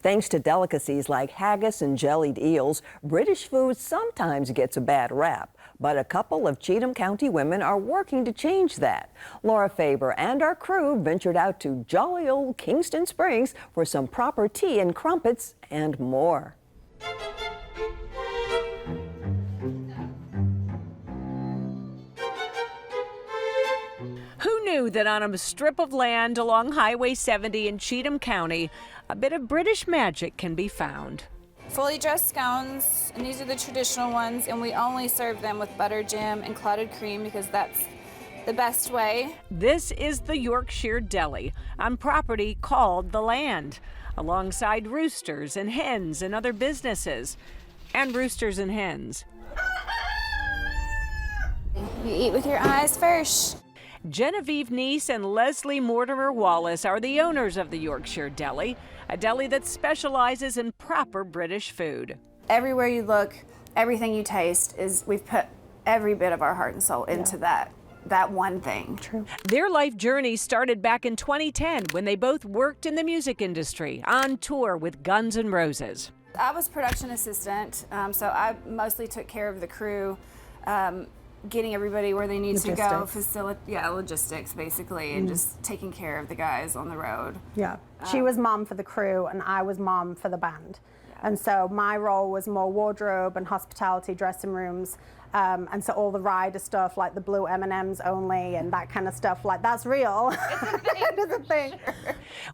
Thanks to delicacies like haggis and jellied eels, British food sometimes gets a bad rap. But a couple of Cheatham County women are working to change that. Laura Faber and our crew ventured out to jolly old Kingston Springs for some proper tea and crumpets and more. Who knew that on a strip of land along Highway 70 in Cheatham County, a bit of British magic can be found? Fully dressed scones, and these are the traditional ones, and we only serve them with butter, jam, and clotted cream because that's the best way. This is the Yorkshire Deli on property called The Land, alongside roosters and hens and other businesses. And roosters and hens. You eat with your eyes first. Genevieve Neese and Leslie Mortimer Wallace are the owners of the Yorkshire Deli, a deli that specializes in proper British food. Everywhere you look, everything you taste we've put every bit of our heart and soul into that one thing. True. Their life journey started back in 2010 when they both worked in the music industry, on tour with Guns N' Roses. I was production assistant, so I mostly took care of the crew, getting everybody where they need to go, logistics basically, and just taking care of the guys on the road. Yeah, she was mom for the crew and I was mom for the band. Yeah. And so my role was more wardrobe and hospitality, dressing rooms, and so all the rider stuff like the blue M&Ms only and that kind of stuff, like that's real. It is a thing.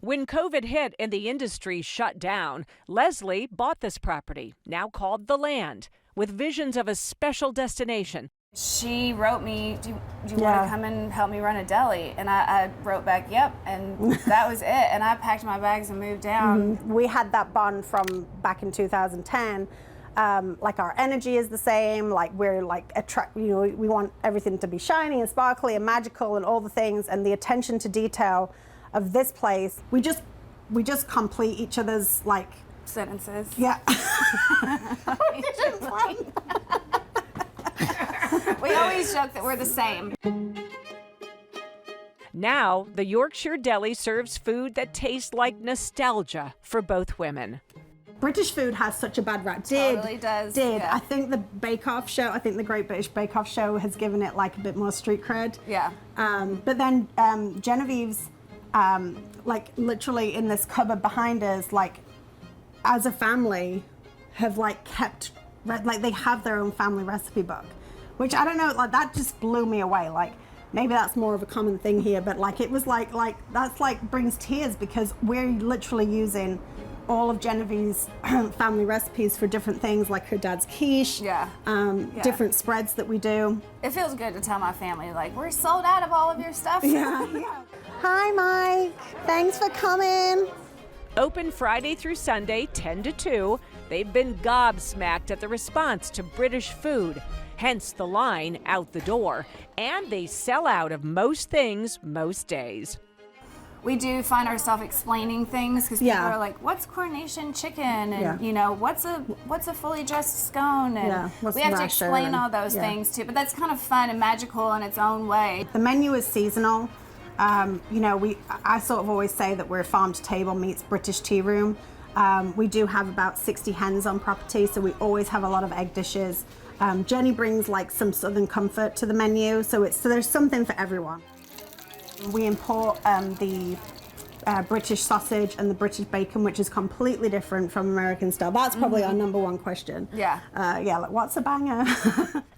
When COVID hit and the industry shut down, Leslie bought this property, now called The Land, with visions of a special destination. She wrote me, do you want to come and help me run a deli? And I wrote back, yep, and that was it. And I packed my bags and moved down. We had that bond from back in 2010. Like our energy is the same, like we're like we want everything to be shiny and sparkly and magical and all the things, and the attention to detail of this place. We just complete each other's like sentences. Yeah. We always joke that we're the same. Now, the Yorkshire Deli serves food that tastes like nostalgia for both women. British food has such a bad rap. Totally does. Yeah. I think the Bake Off show, I think the Great British Bake Off show has given it like a bit more street cred. Yeah. But then Genevieve's, like literally in this cupboard behind us, like as a family, have like kept, like they have their own family recipe book, which I don't know, like that just blew me away. Like maybe that's more of a common thing here, but like it was like that's like brings tears because we're literally using all of Genevieve's family recipes for different things, like her dad's quiche, different spreads that we do. It feels good to tell my family, like, we're sold out of all of your stuff. Yeah. Hi, Mike. Thanks for coming. Open Friday through Sunday, 10 to 2, they've been gobsmacked at the response to British food, hence the line out the door, and they sell out of most things most days. We do find ourselves explaining things because people are like, "What's coronation chicken?" and you know, "What's a fully dressed scone?" And we have to explain all those things too. But that's kind of fun and magical in its own way. The menu is seasonal. You know, I sort of always say that we're farm to table meets British tea room. We do have about 60 hens on property, so we always have a lot of egg dishes. Jenny brings like some southern comfort to the menu, so there's something for everyone. We import the British sausage and the British bacon, which is completely different from American style. That's probably our number one question. Yeah. Like what's a banger?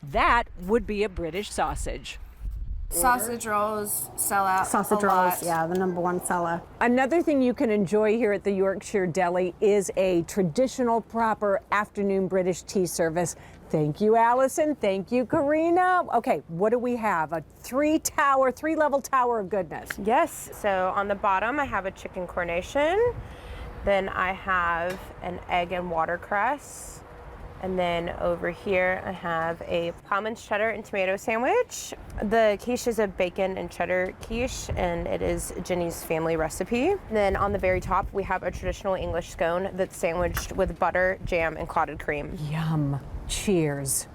That would be a British sausage. Sausage rolls sell out. Sausage rolls, yeah, the number one seller. Another thing you can enjoy here at the Yorkshire Deli is a traditional, proper afternoon British tea service. Thank you, Allison. Thank you, Karina. Okay, what do we have? A three-level tower of goodness. Yes, so on the bottom I have a chicken coronation. Then I have an egg and watercress. And then over here I have a almond cheddar and tomato sandwich. The quiche is a bacon and cheddar quiche, and it is Jenny's family recipe. And then on the very top we have a traditional English scone that's sandwiched with butter, jam, and clotted cream. Yum. Cheers.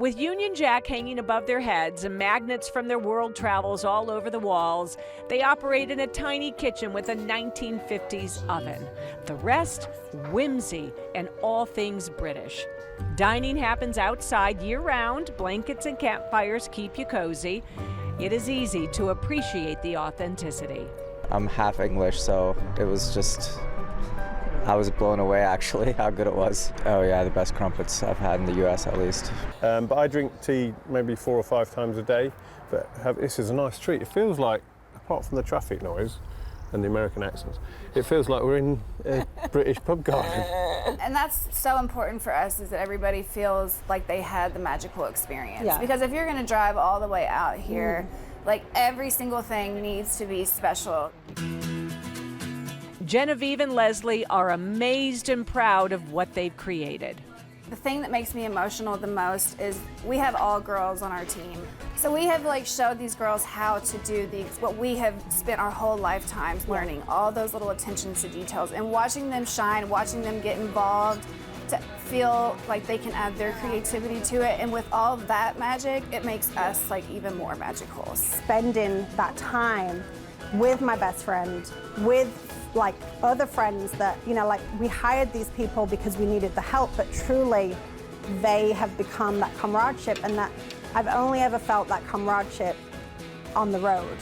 With Union Jack hanging above their heads and magnets from their world travels all over the walls, they operate in a tiny kitchen with a 1950s oven. The rest, whimsy and all things British. Dining happens outside year-round. Blankets and campfires keep you cozy. It is easy to appreciate the authenticity. I'm half English, so it was just, I was blown away actually how good it was. Oh yeah, the best crumpets I've had in the US at least. But I drink tea maybe 4 or 5 times a day, but this is a nice treat. It feels like, apart from the traffic noise and the American accents, it feels like we're in a British pub garden. And that's so important for us, is that everybody feels like they had the magical experience. Yeah. Because if you're gonna drive all the way out here, like every single thing needs to be special. Genevieve and Leslie are amazed and proud of what they've created. The thing that makes me emotional the most is we have all girls on our team. So we have showed these girls how to do what we have spent our whole lifetimes learning, all those little attentions to details, and watching them shine, watching them get involved, to feel like they can add their creativity to it. And with all of that magic, it makes us even more magical. Spending that time with my best friend, with other friends that, we hired these people because we needed the help, but truly they have become that comradeship, and that I've only ever felt that comradeship on the road.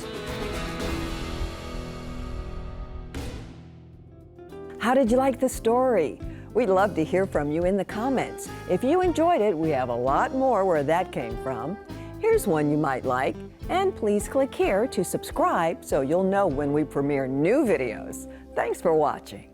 How did you like the story? We'd love to hear from you in the comments. If you enjoyed it, we have a lot more where that came from. Here's one you might like, and please click here to subscribe so you'll know when we premiere new videos. Thanks for watching.